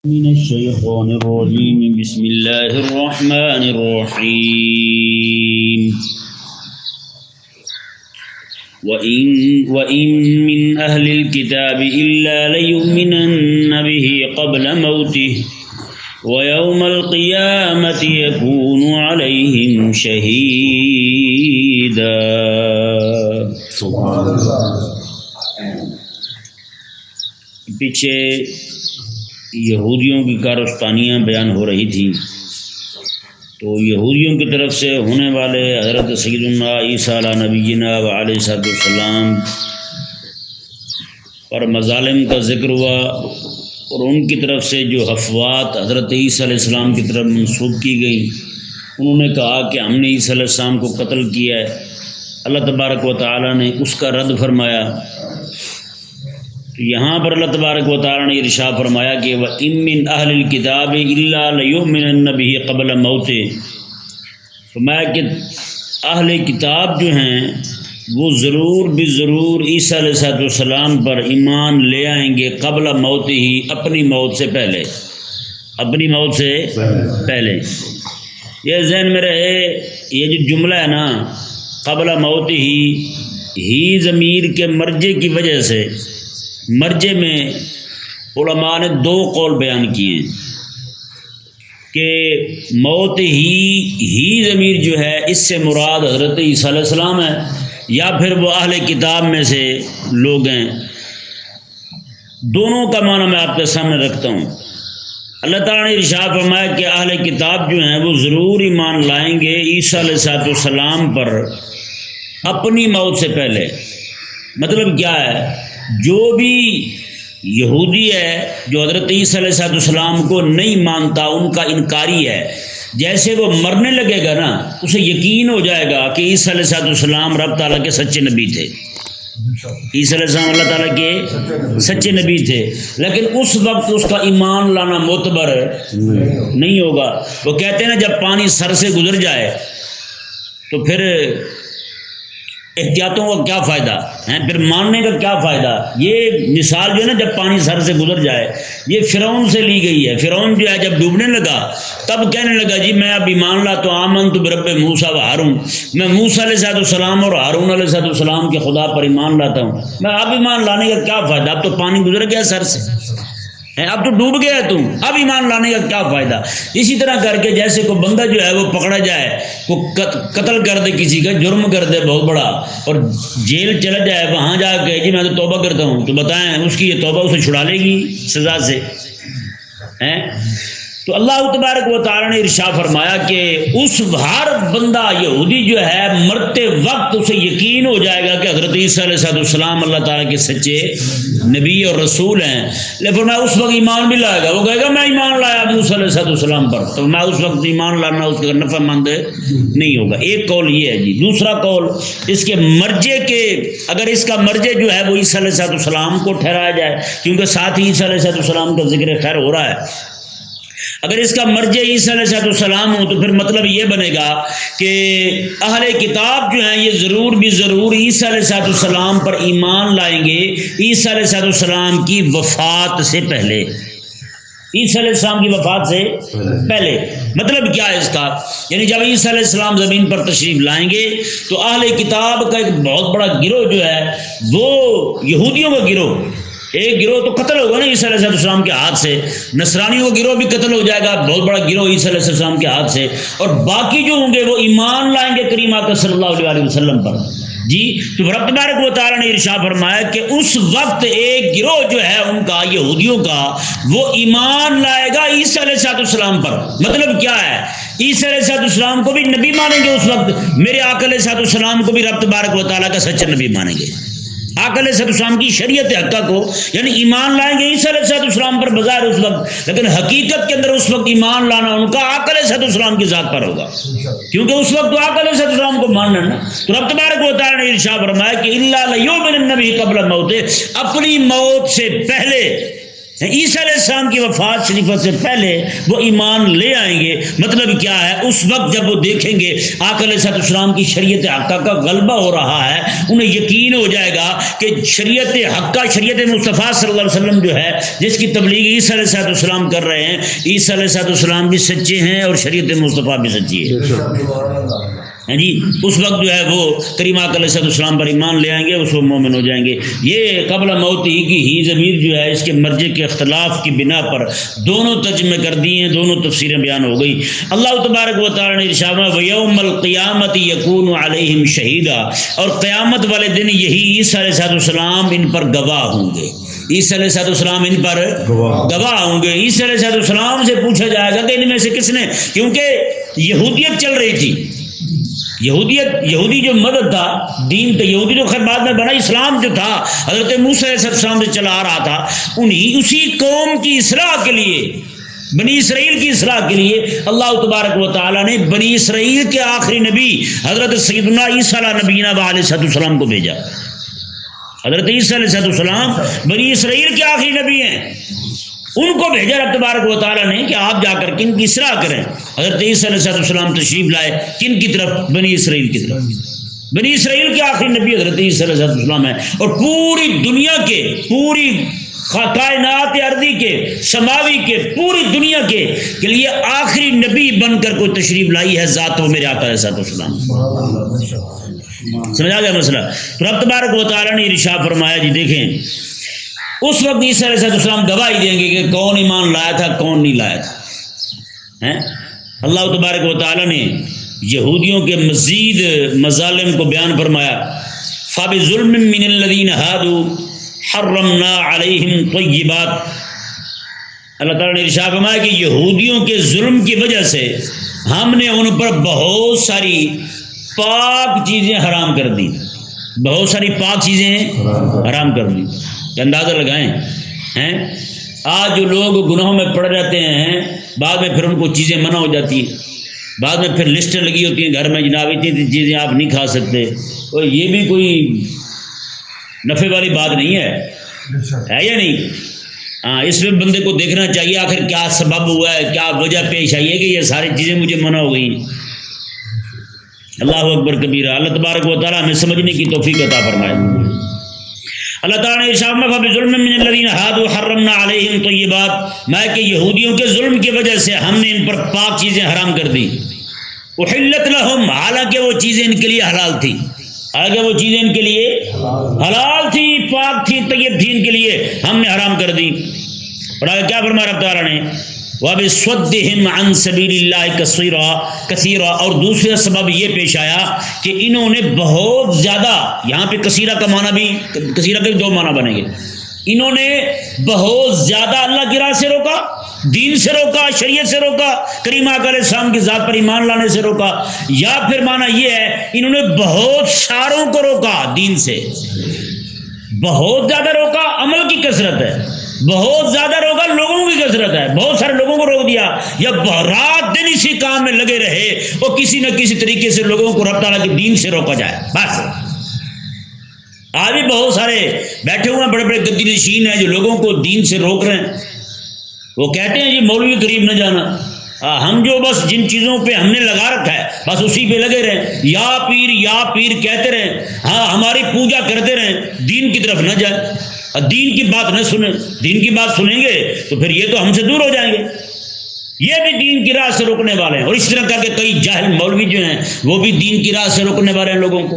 من الشيطان الرجيم بسم الله الرحمن الرحيم وإن من أهل الكتاب إلا ليؤمنن به قبل موته ويوم القيامة يكون عليهم شهيدا. سبحان اللہ. پیچھے یہودیوں کی کارستانیاں بیان ہو رہی تھیں، تو یہودیوں کی طرف سے ہونے والے حضرت سیدنا عیسیٰ علیہ نبینا و علیہ السلام پر مظالم کا ذکر ہوا، اور ان کی طرف سے جو افواہات حضرت عیسیٰ علیہ السلام کی طرف منسوب کی گئی، انہوں نے کہا کہ ہم نے عیسیٰ علیہ السلام کو قتل کیا ہے. اللہ تبارک و تعالیٰ نے اس کا رد فرمایا. یہاں پر اللہ تبارک و تعالیٰ نے ارشاد فرمایا کہ وَإِن مِّنْ أَهْلِ الْكِتَابِ إِلَّا لَيُؤْمِنَنَّ بِهِ قَبْلَ مَوْتِهِ. فرمایا کہ اہل کتاب جو ہیں وہ ضرور بضرور عیسیٰ علیہ السلام پر ایمان لے آئیں گے قبل موت ہی، اپنی موت سے پہلے، اپنی موت سے پہلے. یہ ذہن میں رہے، یہ جو جملہ ہے نا قبل موت ہی ضمیر کے مرجے کی وجہ سے، مرجے میں علماء نے دو قول بیان کیے ہیں کہ موت ہی ضمیر جو ہے اس سے مراد حضرت عیسیٰ علیہ السلام ہے یا پھر وہ اہل کتاب میں سے لوگ ہیں. دونوں کا معنی میں آپ کے سامنے رکھتا ہوں. اللہ تعالیٰ نے ارشاد فرمایا کہ اہل کتاب جو ہیں وہ ضرور ایمان لائیں گے عیسیٰ علیہ السلام پر اپنی موت سے پہلے. مطلب کیا ہے؟ جو بھی یہودی ہے جو حضرت عیسیٰ علیہ السلام کو نہیں مانتا، ان کا انکاری ہے، جیسے وہ مرنے لگے گا نا اسے یقین ہو جائے گا کہ عیسیٰ علیہ السلام رب تعالیٰ کے سچے نبی تھے. عیسیٰ علیہ السلام اللہ تعالیٰ کے سچے نبی تھے، لیکن اس وقت اس کا ایمان لانا معتبر نہیں ہوگا. وہ کہتے ہیں نا جب پانی سر سے گزر جائے تو پھر احتیاطوں کا کیا فائدہ ہے، پھر ماننے کا کیا فائدہ. یہ مثال جو ہے نا جب پانی سر سے گزر جائے، یہ فرعون سے لی گئی ہے. فرعون جو ہے جب ڈوبنے لگا تب کہنے لگا جی میں اب ایمان لاتا ہوں، آمنت برب موسیٰ و ہارون، میں موسیٰ علیہ السلام اور ہارون علیہ السلام کے خدا پر ایمان لاتا ہوں. میں اب ایمان لانے کا کیا فائدہ، اب تو پانی گزر گیا سر سے، اب تو ڈوب گیا تم، اب ایمان لانے کا کیا فائدہ. اسی طرح کر کے جیسے کوئی بندہ جو ہے وہ پکڑا جائے، وہ قتل کر دے، کسی کا جرم کر دے بہت بڑا اور جیل چلا جائے، وہاں جا کے جی میں تو توبہ کرتا ہوں، تو بتائیں اس کی یہ توبہ اسے چھڑا لے گی سزا سے؟ تو اللہ تبارک و تعالیٰ نے ارشاد فرمایا کہ اس ہر بندہ یہودی جو ہے مرتے وقت اسے یقین ہو جائے گا کہ حضرت عیسیٰ علیہ السلام اللہ تعالیٰ کے سچے نبی اور رسول ہیں. لیکن میں اس وقت ایمان بھی لائے گا، وہ کہے گا میں ایمان لایا موسیٰ علیہ السلام پر، تو میں اس وقت ایمان لانا اس کا نفع مند نہیں ہوگا. ایک قول یہ ہے جی. دوسرا قول اس کے مرجے کے، اگر اس کا مرجے جو ہے وہ عیسیٰ علیہ السلام کو ٹھہرایا جائے، کیونکہ ساتھ ہی عیسیٰ علیہ السلام کا ذکر خیر ہو رہا ہے، اگر اس کا مرجع عیسیٰ علیہ السلام ہو تو پھر مطلب یہ بنے گا کہ اہل کتاب جو ہیں یہ ضرور بھی ضرور عیسیٰ علیہ السلام پر ایمان لائیں گے عیسیٰ علیہ السلام کی وفات سے پہلے، عیسیٰ علیہ السلام کی وفات سے پہلے. مطلب کیا ہے اس کا؟ یعنی جب عیسیٰ علیہ السلام زمین پر تشریف لائیں گے تو اہل کتاب کا ایک بہت بڑا گروہ جو ہے وہ یہودیوں کا گروہ، ایک گروہ تو قتل ہوگا نا عیسیٰ علیہ السلام کے ہاتھ سے، نصرانیوں کا گروہ بھی قتل ہو جائے گا، بہت بڑا گروہ عیسیٰ علیہ السلام کے ہاتھ سے، اور باقی جو ہوں گے وہ ایمان لائیں گے کریم آقا صلی اللہ علیہ وسلم پر. جی تو رب تبارک و تعالیٰ نے ارشاد فرمایا کہ اس وقت ایک گروہ جو ہے ان کا یہودیوں کا وہ ایمان لائے گا عیسیٰ علیہ السلام پر. مطلب کیا ہے؟ عیسیٰ علیہ السلام کو بھی نبی مانیں گے، اس وقت میرے آقا علیہ السلام کو بھی رب تبارک و تعالیٰ کا سچا نبی مانیں گے. آقا علیہ السلام کی شریعت حقہ کو یعنی ایمان لائیں گے عیسیٰ علیہ السلام پر بظاہر اس وقت، لیکن حقیقت کے اندر اس وقت ایمان لانا ان کا آقا علیہ السلام کی ذات پر ہوگا، کیونکہ اس وقت تو آقا علیہ السلام کو ماننا نا. تو رب تبارک و تعالیٰ نے ارشاد فرمایا کہ الا لیؤمنن به قبل موت، اپنی موت سے پہلے عیسیٰ علیہ السلام کی وفات شریفہ سے پہلے وہ ایمان لے آئیں گے. مطلب کیا ہے؟ اس وقت جب وہ دیکھیں گے آقا علیہ السلام کی شریعت حقہ کا غلبہ ہو رہا ہے، انہیں یقین ہو جائے گا کہ شریعت حقہ، شریعت مصطفیٰ صلی اللہ علیہ وسلم جو ہے، جس کی تبلیغ عیسیٰ علیہ السلام کر رہے ہیں، عیسیٰ علیہ السلام بھی سچے ہیں اور شریعت مصطفیٰ بھی سچی ہے. جی اس وقت جو ہے وہ کریم آقا علیہ السلام پر ایمان لے آئیں گے، اس وقت مومن ہو جائیں گے. یہ قبل موت ہی کی ہی ضمیر جو ہے اس کے مرجع کے اختلاف کی بنا پر دونوں ترجمے کر دیے ہیں، دونوں تفسیریں بیان ہو گئی. اللہ تبارک و تعالی نے ارشاد فرمایا وَيَوْمَ الْقِيَامَةِ يَكُونُ عَلَيْهِمْ شَهِيدًا، اور قیامت والے دن یہی عیسیٰ علیہ السلام ان پر گواہ ہوں گے. عیسیٰ علیہ السلام ان پر گواہ ہوں گے. عیسیٰ علیہ السلام سے پوچھا جائے گا کہ ان میں سے کس نے، کیونکہ یہودیت چل رہی تھی، یہودی جو مدد تھا، دین تھا، یہودی تو خیر بعد میں بنا، اسلام جو تھا حضرت موسیٰ علیہ السلام سے چلا آ رہا تھا، اسی قوم کی اصلاح کے لیے، بنی اسرائیل کی اصلاح کے لیے اللہ تبارک و تعالیٰ نے بنی اسرائیل کے آخری نبی حضرت سیدنا عیسیٰ علیہ نبینا علیہ السلام کو بھیجا. حضرت عیسیٰ علیہ السلام بنی اسرائیل کے آخری نبی ہیں، ان کو بھیجا رب تبارک و تعالیٰ نے کہ آپ جا کر کن کی اصلاح کریں. حضرت عیسیٰ علیہ السلام تشریف لائے کن کی طرف؟ بنی اسرائیل کی طرف. بنی اسرائیل کے آخری نبی حضرت عیسیٰ علیہ السلام ہے، اور پوری دنیا کے، پوری کائنات ارضی کے، سماوی کے، پوری دنیا کے لیے آخری نبی بن کر کوئی تشریف لائی ہے ذات و میرے آقا علیہ السلام. سمجھا گیا مسئلہ؟ تو رب تبارک و تعالیٰ نے ارشاد فرمایا جی دیکھیں اس وقت عیسیٰ علیہ السلام گواہی دیں گے کہ کون ایمان لایا تھا کون نہیں لایا تھا. اللہ تبارک و تعالیٰ نے یہودیوں کے مزید مظالم کو بیان فرمایا فَبِظُلْمٍ مِّنَ الَّذِينَ هَادُوا حَرَّمْنَا عَلَيْهِمْ طَيِّبَاتٍ. اللہ تعالیٰ نے ارشاد فرمایا کہ یہودیوں کے ظلم کی وجہ سے ہم نے ان پر بہت ساری پاک چیزیں حرام کر دی، بہت ساری پاک چیزیں حرام کر دی. اندازہ لگائیں آج جو لوگ گناہوں میں پڑ جاتے ہیں، بعد میں پھر ان کو چیزیں منع ہو جاتی ہیں، بعد میں پھر لسٹیں لگی ہوتی ہیں گھر میں، جناب اتنی چیزیں آپ نہیں کھا سکتے. اور یہ بھی کوئی نفع والی بات نہیں ہے یا نہیں؟ ہاں، اس میں بندے کو دیکھنا چاہیے آخر کیا سبب ہوا ہے، کیا وجہ پیش آئی ہے کہ یہ ساری چیزیں مجھے منع ہو گئی. اللہ اکبر کبیرہ. اللہ تبارک و تعالیٰ ہمیں سمجھنے کی توفیق عطا فرمائے. اللہ تعالیٰ نے ارشاد فرمایا فَبِظُلْمٍ مِّنَ الَّذِينَ هَادُوا حَرَّمْنَا عَلَيْهِمْ طَيِّبَاتٍ، میں کہ یہودیوں کے ظلم کی وجہ سے ہم نے ان پر پاک چیزیں حرام کر دی. اُحِلَّتْ لَهُمْ، حالانکہ وہ چیزیں ان کے لیے حلال تھی، حالانکہ وہ چیزیں ان کے لیے حلال تھی، پاک تھی، طیب تھی، ان کے لیے ہم نے حرام کر دی. اور آگے کیا فرمایا رب تعالیٰ نے وَبِصَدِّهِمْ عَنْ سَبِيلِ اللَّهِ كَثِيرًا، اور دوسرا سبب یہ پیش آیا کہ انہوں نے بہت زیادہ، یہاں پہ کثیرہ کا معنی بھی، کثیرہ کے دو معنی بنیں گے، انہوں نے بہت زیادہ اللہ کی راہ سے روکا، دین سے روکا، شریعت سے روکا، کریم آقا علیہ السلام کی ذات پر ایمان لانے سے روکا، یا پھر معنی یہ ہے انہوں نے بہت ساروں کو روکا دین سے، بہت زیادہ روکا، عمل کی کثرت ہے، بہت زیادہ روکا، لوگوں کی کثرت ہے، بہت سارے لوگوں کو روک دیا، یا رات دن اسی کام میں لگے رہے اور کسی نہ کسی طریقے سے لوگوں کو رب تعالیٰ کے دین سے روکا جائے. بس آج بھی بہت سارے بیٹھے ہوئے ہیں، بڑے بڑے گدی نشین ہیں جو لوگوں کو دین سے روک رہے ہیں. وہ کہتے ہیں جی مولوی قریب نہ جانا، ہم جو بس جن چیزوں پہ ہم نے لگا رکھا ہے بس اسی پہ لگے رہیں، یا پیر کہتے رہیں، ہاں ہماری پوجا کرتے رہیں، دین کی طرف نہ جائیں، دین کی بات نہ سنیں. دین کی بات سنیں گے تو پھر یہ تو ہم سے دور ہو جائیں گے. یہ بھی دین کی راہ سے روکنے والے ہیں. اور اس طرح کر کے کئی جاہل مولوی جو ہیں وہ بھی دین کی راہ سے روکنے والے ہیں لوگوں کو،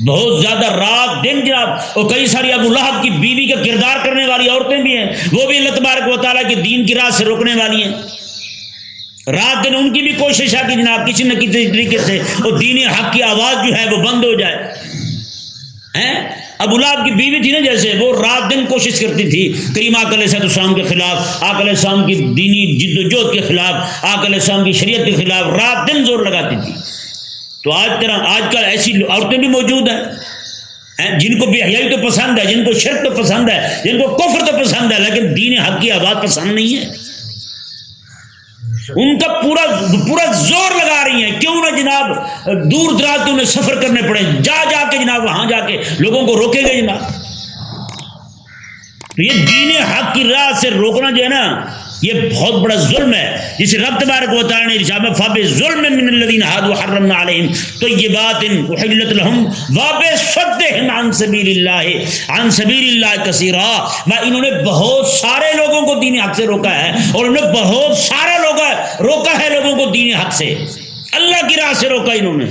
بہت زیادہ رات دن جناب. اور کئی ساری ابو لہب کی بیوی کا کردار کرنے والی عورتیں بھی ہیں، وہ بھی اللہ تبارک و تعالیٰ کی دین کی راہ سے روکنے والی ہیں. رات دن ان کی بھی کوشش ہے کہ جناب کسی نہ کسی طریقے سے وہ دین حق کی آواز جو ہے وہ بند ہو جائے. ابو لہب کی بیوی تھی نا، جیسے وہ رات دن کوشش کرتی تھی کریم آقا علیہ السلام کے خلاف، آقا علیہ السلام کی دینی جد و جہد کے خلاف، آقا علیہ السلام کی شریعت کے خلاف رات دن زور لگاتی تھی. تو آج کل ایسی عورتیں بھی موجود ہیں جن کو بے حیائی تو پسند ہے، جن کو شرک تو پسند ہے، جن کو کفر تو پسند ہے، لیکن دین حق کی آواز پسند نہیں ہے. ان کا پورا زور لگا رہی ہیں، کیوں نہ جناب دور دراز کے انہیں سفر کرنے پڑے، جا کے جناب وہاں جا کے لوگوں کو روکے گے جناب. تو یہ دین حق کی راہ سے روکنا جو ہے نا یہ بہت بڑا ظلم ہے، جسے رب تبارک و تعالی نے ارشاد میں فَبِظُلْمٍ مِّنَ الَّذِينَ هَادُوا حَرَّمْنَا عَلَيْهِمْ طَيِّبَاتٍ أُحِلَّتْ لَهُمْ وَبِصَدِّهِمْ عَن سَبِيلِ اللَّهِ كَثِيرًا، انہوں نے بہت سارے لوگوں کو دین حق سے روکا ہے، اور انہوں نے بہت سارا روکا ہے لوگوں کو دین حق سے، اللہ کی راہ سے روکا انہوں نے،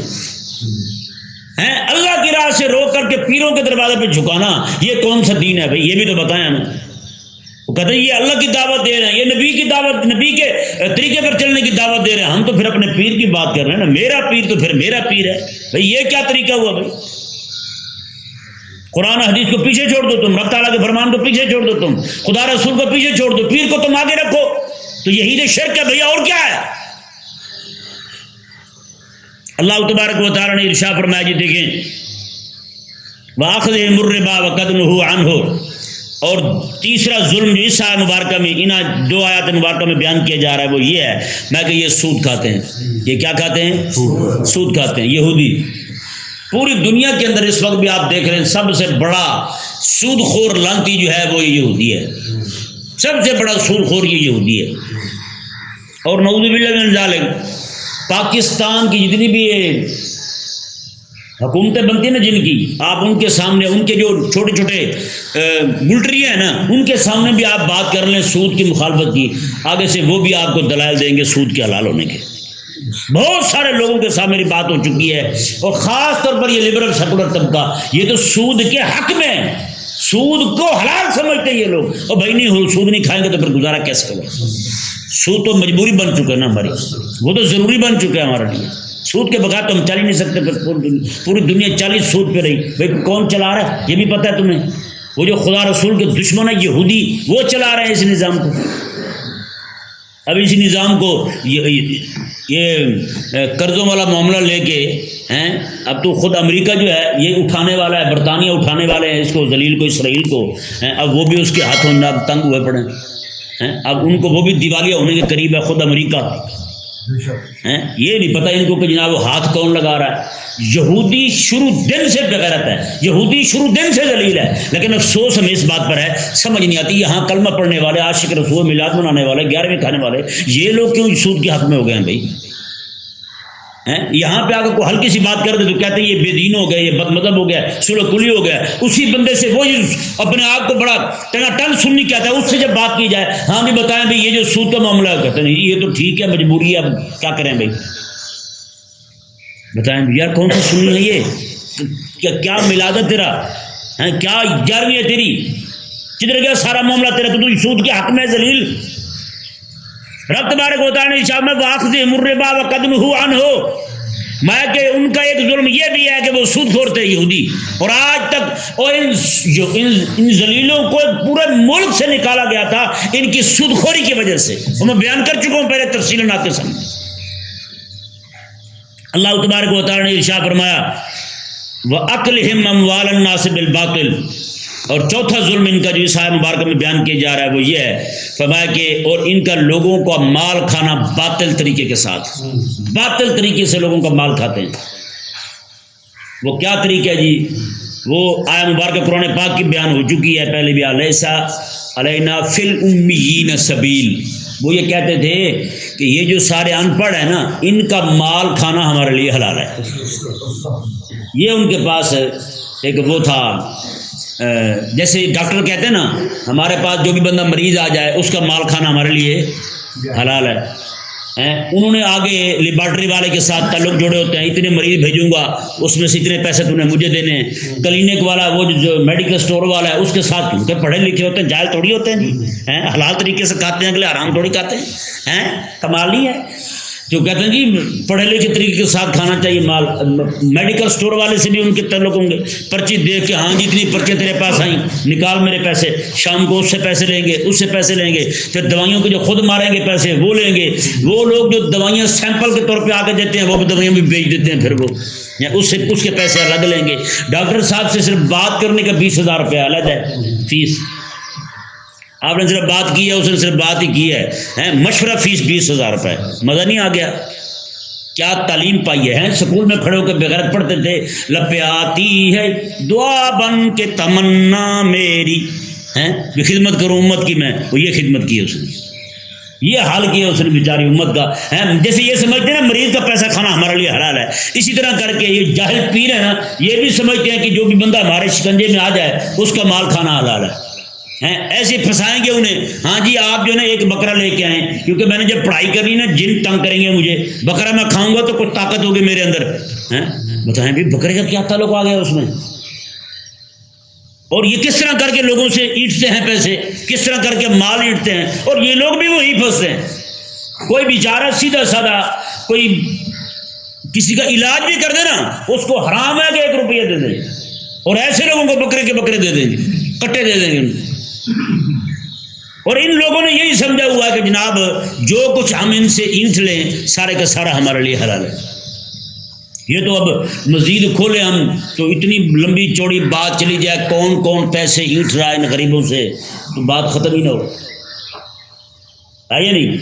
اللہ کی راہ سے روک کر کے پیروں کے دروازے پہ جھکانا، یہ کون سا دین ہے بھائی؟ یہ بھی تو بتائیں ہمیں۔ وہ کہتے ہیں یہ اللہ کی دعوت دے رہے ہیں، یہ نبی کی دعوت، نبی کے طریقے پر چلنے کی دعوت دے رہے ہیں، ہم تو پھر اپنے پیر کی بات کر رہے ہیں نا، میرا پیر تو پھر میرا پیر ہے بھائی، یہ کیا طریقہ ہوا بھائی؟ قرآن حدیث کو پیچھے چھوڑ دو تم، رب تعالیٰ کے فرمان کو پیچھے چھوڑ دو تم، خدا رسول کو پیچھے چھوڑ دو، پیر کو تم آگے رکھو، تو یہی تو شرک ہے بھیا، اور کیا ہے؟ اللہ تبارک و تعالیٰ نے ارشاد فرمایا، جی دیکھیں وَأَخْذِهِمُ الرِّبَا وَقَدْ نُهُوا عَنْهُ، اور تیسرا ظلم جو اس آیت مبارکہ میں، ان دو آیات مبارکہ میں بیان کیا جا رہا ہے وہ یہ ہے، میں کہ یہ سود کھاتے ہیں، یہ کیا کھاتے ہیں؟ سود کھاتے ہیں۔ یہودی پوری دنیا کے اندر اس وقت بھی آپ دیکھ رہے ہیں سب سے بڑا سود خور لانتی جو ہے وہ یہودی ہے، سب سے بڑا سود خور یہ یہودی ہے، اور نعوذ باللہ من ذالک پاکستان کی جتنی بھی حکومتیں بنتی ہیں نا جن کی، آپ ان کے سامنے، ان کے جو چھوٹے چھوٹے ملٹری ہیں نا، ان کے سامنے بھی آپ بات کر لیں سود کی مخالفت کی، آگے سے وہ بھی آپ کو دلائل دیں گے سود کے حلال ہونے کے۔ بہت سارے لوگوں کے سامنے میری بات ہو چکی ہے، اور خاص طور پر یہ لبرل سیکولر طبقہ، یہ تو سود کے حق میں، سود کو حلال سمجھتے ہیں یہ لوگ، اور بھائی نہیں سود نہیں کھائیں گے تو پھر گزارا کیسے ہوگا؟ سود تو مجبوری بن چکا ہے نا ہماری، وہ تو ضروری بن چکا ہے ہمارے لیے، سود کے بغیر تو ہم چل ہی نہیں سکتے، پوری دنیا 40 سود پہ رہی، بھائی کون چلا رہا ہے یہ بھی پتہ ہے تمہیں، وہ جو خدا رسول کے دشمن ہے یہودی، وہ چلا رہے ہیں اس نظام کو۔ اب اسی نظام کو یہ قرضوں والا معاملہ لے کے اب تو خود امریکہ جو ہے یہ اٹھانے والا ہے، برطانیہ اٹھانے والے ہیں اس کو، ذلیل کو، اسرائیل کو، اب وہ بھی اس کے ہاتھوں میں اب تنگ ہوئے پڑے ہیں، اب ان کو وہ بھی دیوالیہ ہونے کے قریب ہے خود امریکہ، یہ نہیں پتہ ان کو کہ جناب وہ ہاتھ کون لگا رہا ہے۔ یہودی شروع دن سے بغیرت ہے، یہودی شروع دن سے ذلیل ہے، لیکن افسوس ہمیں اس بات پر ہے، سمجھ نہیں آتی یہاں کلمہ پڑھنے والے، عاشق رسول، میلاد منانے والے، 11ویں کھانے والے، یہ لوگ کیوں سود کے حق میں ہو گئے ہیں بھائی؟ یہاں پہ اگر کوئی ہلکی سی بات کر دے تو کہتے ہیں یہ بے دین ہو گیا، یہ بد مذہب ہو گیا، سلو کلی ہو گیا، اسی بندے سے وہی اپنے آپ کو بڑا ٹن سنی کہتا ہے، اس سے جب بات کی جائے ہاں بھی بتائیں بھائی یہ جو سود کا معاملہ ہے، کہتے ہیں یہ تو ٹھیک ہے مجبوری ہے، اب کیا کریں بھائی؟ بتائیں یار کون سا سنی ہے یہ؟ کیا میلاد ہے تیرا؟ کیا 11ویں ہے تیری؟ کدھر گیا سارا معاملہ تیرا؟ تو سود کے حق میں ذلیل۔ رب تبارک و تعالی نے ارشاد میں وَأَخْذِهِمُ الرِّبَا وَقَدْ نُهُوا عَنْهُ، میں کہ ان کا ایک ظلم یہ بھی ہے کہ وہ سود خور تھے یہودی، اور آج تک اور ان ذلیلوں کو پورے ملک سے نکالا گیا تھا ان کی سود خوری کی وجہ سے، اور میں بیان کر چکا ہوں پہلے تفصیلاً آپ کے سامنے۔ اللہ تبارک و تعالی نے ارشاد فرمایا وَأَكْلِهِمْ أَمْوَالَ النَّاسِ بِالْبَاطِلِ، اور چوتھا ظلم ان کا جو اس آیت مبارکہ میں بیان کیا جا رہا ہے وہ یہ ہے، فرمایا کہ اور ان کا لوگوں کا مال کھانا باطل طریقے کے ساتھ، باطل طریقے سے لوگوں کا مال کھاتے ہیں۔ وہ کیا طریقہ ہے جی؟ وہ آیت مبارکہ قرآن پاک کی بیان ہو چکی ہے پہلے بھی، علیسا علینا فی الامیین سبیل، وہ یہ کہتے تھے کہ یہ جو سارے ان پڑھ ہیں نا ان کا مال کھانا ہمارے لیے حلال ہے۔ یہ ان کے پاس ایک وہ تھا، جیسے ڈاکٹر کہتے ہیں نا ہمارے پاس جو بھی بندہ مریض آ جائے اس کا مال کھانا ہمارے لیے حلال ہے۔ انہوں نے آگے لیبارٹری والے کے ساتھ تعلق جوڑے ہوتے ہیں، اتنے مریض بھیجوں گا اس میں سے اتنے پیسے تم نے مجھے دینے ہیں۔ کلینک والا وہ جو میڈیکل سٹور والا ہے اس کے ساتھ، کیونکہ پڑھے لکھے ہوتے ہیں جائل تھوڑی ہوتے ہیں جی، حلال طریقے سے کھاتے ہیں، اگلے حرام تھوڑی کھاتے ہیں، کمال نہیں ہے جو کہتے ہیں جی پڑھے لکھے طریقے کے ساتھ کھانا چاہیے مال۔ میڈیکل سٹور والے سے بھی ان کے تعلق ہوں گے، پرچی دیکھ کے ہاں جی اتنی پرچیاں تیرے پاس آئیں نکال میرے پیسے، شام کو اس سے پیسے لیں گے، اس سے پیسے لیں گے، پھر دوائیوں کے جو خود ماریں گے پیسے وہ لیں گے، وہ لوگ جو دوائیاں سیمپل کے طور پہ آ کے دیتے ہیں وہ بھی دوائیاں بھی بیچ دیتے ہیں، پھر وہ یا اس کے پیسے الگ لیں گے۔ ڈاکٹر صاحب سے صرف بات کرنے کا 20,000 روپیہ الگ ہے فیس، آپ نے صرف بات کی ہے، اس نے صرف بات ہی کی ہے، مشورہ فیس 20,000 روپے۔ مزہ نہیں آ گیا؟ کیا تعلیم پائی ہے؟ سکول میں کھڑے ہو کے بغیرت پڑھتے تھے، لپے آتی ہے دعا بن کے تمنا میری، جو خدمت کروں امت کی میں، وہ یہ خدمت کی ہے اس نے، یہ حال کیا اس نے بیچاری امت کا. جیسے یہ سمجھتے ہیں نا مریض کا پیسہ کھانا ہمارے لیے حلال ہے، اسی طرح کر کے یہ جاہل پیر ہے نا، یہ بھی سمجھتے ہیں کہ جو بھی بندہ ہمارے شکنجے میں آ جائے اس کا مال کھانا حلال ہے. ایسے پھنسائیں گے انہیں. ہاں جی آپ جو ہے نا ایک بکرا لے کے آئیں، کیونکہ میں نے جب پڑھائی کرنی نا جن تنگ کریں گے مجھے، بکرا میں کھاؤں گا تو کچھ طاقت ہوگی میرے اندر. بتائیں بھی بکرے کا کیا تعلق آ گیا اس میں؟ اور یہ کس طرح کر کے لوگوں سے اینٹتے ہیں پیسے، کس طرح کر کے مال اینٹتے ہیں، اور یہ لوگ بھی وہی پھنستے ہیں. کوئی بیچارہ سیدھا سادہ کوئی کسی کا علاج بھی کر دے نا، اس کو حرام ہے کہ 1 روپیہ دے دیں، اور ایسے لوگوں کو بکرے کے بکرے دے دیں گے، کٹے دے دیں گے. اور ان لوگوں نے یہی سمجھا ہوا ہے کہ جناب جو کچھ ہم ان سے اینٹ لیں سارے کا سارا ہمارے لیے حلال ہے. یہ تو اب مزید کھولے ہم تو اتنی لمبی چوڑی بات چلی جائے، کون کون پیسے اینٹ رہا ہے ان غریبوں سے، تو بات ختم ہی نہ ہو. آئیے نہیں،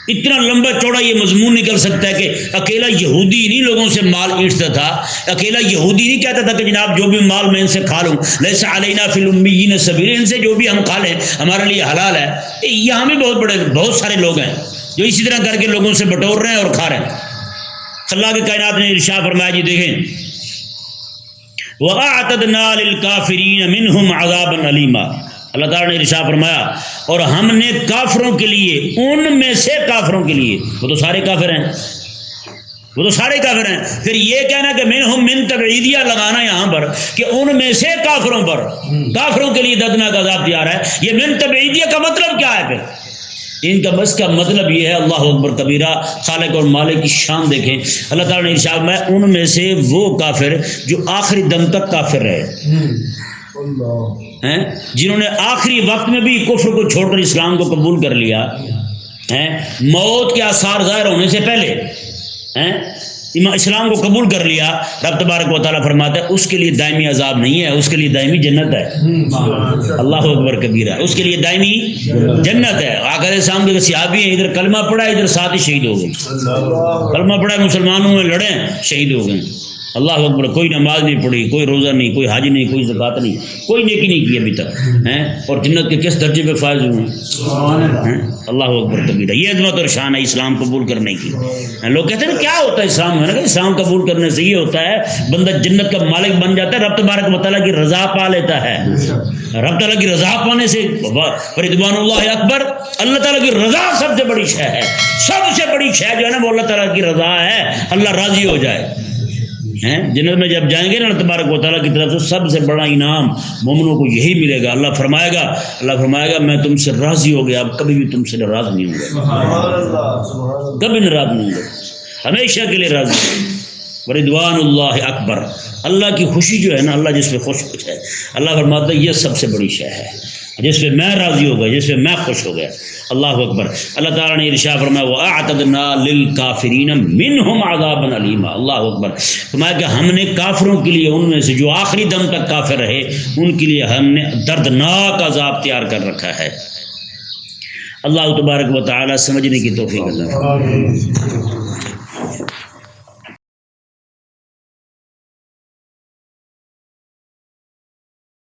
اتنا لمبا چوڑا یہ مضمون نکل سکتا ہے کہ اکیلا یہودی نہیں لوگوں سے مال اینٹتا تھا، اکیلا یہودی نہیں کہتا تھا کہ جناب جو بھی مال میں ان سے کھا لوں، لیس علینا فی الامیین سبیل، ان سے جو بھی ہم کھا لیں ہمارے لیے حلال ہے. یہاں بھی بہت سارے لوگ ہیں جو اسی طرح کر کے لوگوں سے بٹور رہے ہیں اور کھا رہے ہیں. اللہ کے کائنات نے ارشاد فرمایا جی دیکھیں، وَأَعْتَدْنَا لِلْكَافِرِينَ مِنْهُمْ عَذَابًا أَلِيمًا، اللہ تعالیٰ نے ارشاد فرمایا اور ہم نے کافروں کے لیے، ان میں سے کافروں کے لیے، وہ تو سارے کافر ہیں، وہ تو سارے کافر ہیں. پھر یہ کہنا کہ منہم من تبعیدیہ لگانا یہاں پر کہ ان میں سے کافروں پر، کافروں کے لیے دردناک عذاب تیار ہے، یہ من تبعیدیہ کا مطلب کیا ہے؟ پھر ان کا بس کا مطلب یہ ہے، اللہ اکبر کبیرہ، خالق اور مالک کی شان دیکھیں. اللہ تعالیٰ نے ارشاد میں ان میں سے وہ کافر جو آخری دم تک کافر رہے ہیں، جنہوں نے آخری وقت میں بھی کفر کو چھوڑ کر اسلام کو قبول کر لیا، موت کے آثار ظاہر ہونے سے پہلے اسلام کو قبول کر لیا. رب تبارک و تعالیٰ فرماتا ہے اس کے لیے دائمی عذاب نہیں ہے، اس کے لیے دائمی جنت ہے. اللہ اکبر کبیرہ، اس کے لیے دائمی جنت ہے. آخر شام کے صحابی ہیں، ادھر کلمہ پڑھا ادھر ساتھ ہی شہید ہو گئے، کلمہ پڑھا مسلمانوں میں لڑے شہید ہو گئے. اللہ اکبر، کوئی نماز نہیں پڑھی، کوئی روزہ نہیں، کوئی حج نہیں، کوئی زکوٰۃ نہیں، کوئی نیکی نہیں کی ابھی تک، اور جنت کے کس درجے پہ فائز ہوئے ہیں. اللہ اکبر کبیرہ، یہ عظمت اور شان ہے اسلام قبول کرنے کی. لوگ کہتے ہیں کیا ہوتا ہے اسلام ہے نا، کہ اسلام قبول کرنے سے یہ ہوتا ہے بندہ جنت کا مالک بن جاتا ہے، رب تبارک و تعالیٰ کی رضا پا لیتا ہے. رب تعالیٰ کی رضا پانے سے رضوان اللہ اکبر، اللہ تعالیٰ کی رضا سب سے بڑی شے ہے، سب سے بڑی شے جو ہے نا وہ اللہ تعالیٰ کی رضا ہے، اللہ راضی ہو جائے. جنت میں جب جائیں گے نا اللہ تبارک و تعالیٰ کی طرف سے سب سے بڑا انعام مومنوں کو یہی ملے گا. اللہ فرمائے گا میں تم سے راضی ہو گیا، اب کبھی بھی تم سے ناراض نہیں ہوں گا، کبھی ناراض نہیں ہوں گا، ہمیشہ کے لیے راضی. رضوان اللہ اکبر، اللہ کی خوشی جو ہے نا، اللہ جس پہ خوش ہے، اللہ فرماتا ہے یہ سب سے بڑی شے ہے، جس پہ میں راضی ہو گیا، جس پہ میں خوش ہو گیا. اللہ اکبر. اللہ تعالیٰ نے ارشاد فرمایا وَأَعْتَدْنَا لِلْكَافِرِينَ مِنْهُمْ عَذَابًا أَلِيمًا. اللہ اکبر. فرمایا کہ ہم نے کافروں کے لیے، ان میں سے جو آخری دم تک کافر رہے، ان کے لیے ہم نے دردناک عذاب تیار کر رکھا ہے. اللہ تبارک و تعالیٰ سمجھنے کی توفیق عطا فرمائے.